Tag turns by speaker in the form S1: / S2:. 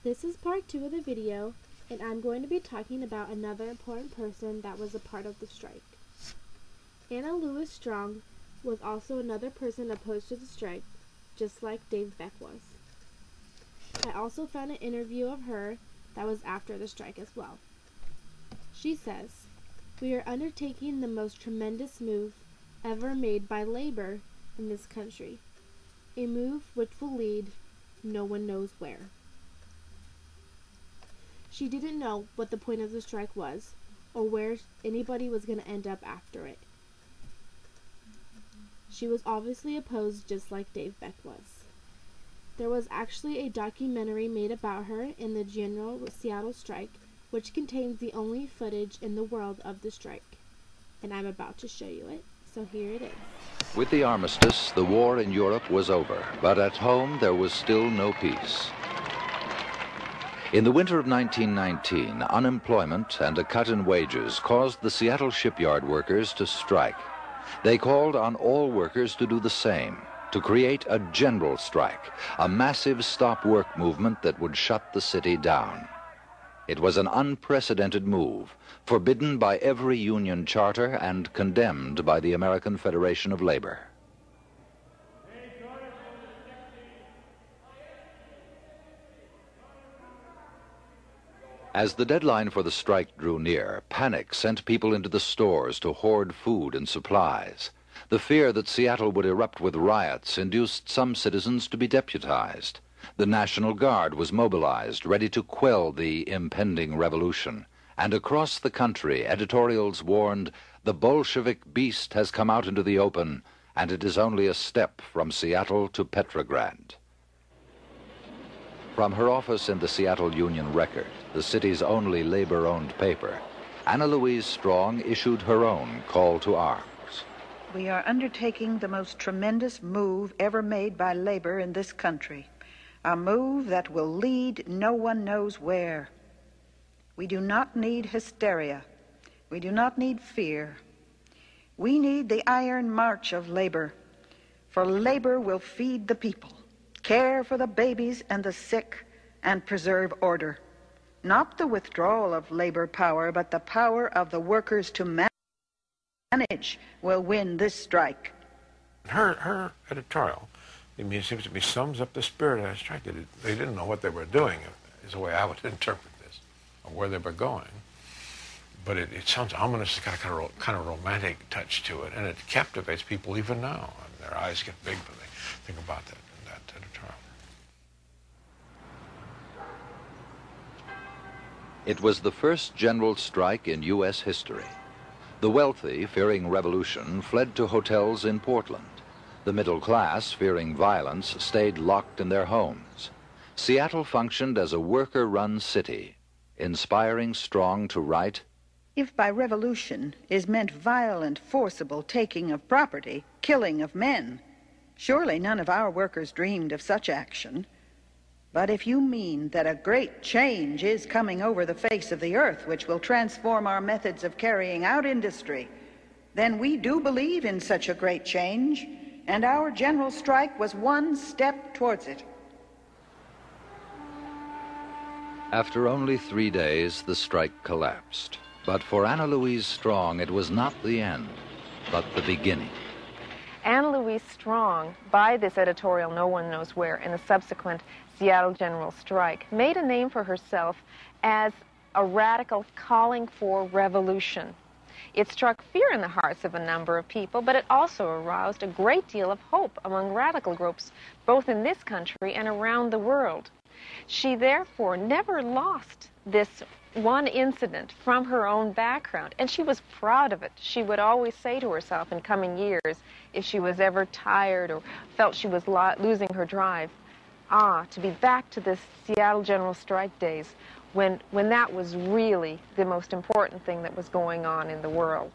S1: This is part 2 of the video, and I'm going to be talking about another important person that was a part of the strike. Anna Louise Strong was also another person opposed to the strike, just like Dave Beck was. I also found an interview of her that was after the strike as well. She says, "We are undertaking the most tremendous move ever made by labor in this country, a move which will lead no one knows where." She didn't know what the point of the strike was, or where anybody was going to end up after it. She was obviously opposed just like Dave Beck was. There was actually a documentary made about her in the General Seattle strike, which contains the only footage in the world of the strike. And I'm about to show you it, so here it is.
S2: With the armistice, the war in Europe was over, but at home there was still no peace. In the winter of 1919, unemployment and a cut in wages caused the Seattle shipyard workers to strike. They called on all workers to do the same, to create a general strike, a massive stop work movement that would shut the city down. It was an unprecedented move, forbidden by every union charter and condemned by the American Federation of Labor. As the deadline for the strike drew near, panic sent people into the stores to hoard food and supplies. The fear that Seattle would erupt with riots induced some citizens to be deputized. The National Guard was mobilized, ready to quell the impending revolution. And across the country, editorials warned, "The Bolshevik beast has come out into the open, and it is only a step from Seattle to Petrograd." From her office in the Seattle Union Record, the city's only labor-owned paper, Anna Louise Strong issued her own call to arms.
S3: "We are undertaking the most tremendous move ever made by labor in this country, a move that will lead no one knows where. We do not need hysteria. We do not need fear. We need the iron march of labor, for labor will feed the people, care for the babies and the sick, and preserve order. Not the withdrawal of labor power, but the power of the workers to manage will win this strike."
S4: Her editorial, it seems to me, sums up the spirit of the strike. They didn't know what they were doing, is the way I would interpret this, or where they were going. But it sounds ominous. It's got a kind of romantic touch to it, and it captivates people even now. And their eyes get big when they think about that editorial.
S2: It was the first general strike in U.S. history. The wealthy, fearing revolution, fled to hotels in Portland. The middle class, fearing violence, stayed locked in their homes. Seattle functioned as a worker-run city, inspiring Strong to write,
S3: "If by revolution is meant violent, forcible taking of property, killing of men, surely none of our workers dreamed of such action. But if you mean that a great change is coming over the face of the earth, which will transform our methods of carrying out industry, then we do believe in such a great change, and our general strike was one step towards it."
S2: After only 3 days, the strike collapsed. But for Anna Louise Strong, it was not the end, but the beginning.
S5: Anna Louise Strong, by this editorial No One Knows Where and the subsequent Seattle General Strike, made a name for herself as a radical calling for revolution. It struck fear in the hearts of a number of people, but it also aroused a great deal of hope among radical groups, both in this country and around the world. She therefore never lost this one incident from her own background, and she was proud of it. She would always say to herself in coming years, if she was ever tired or felt she was losing her drive, to be back to the Seattle General Strike days when that was really the most important thing that was going on in the world.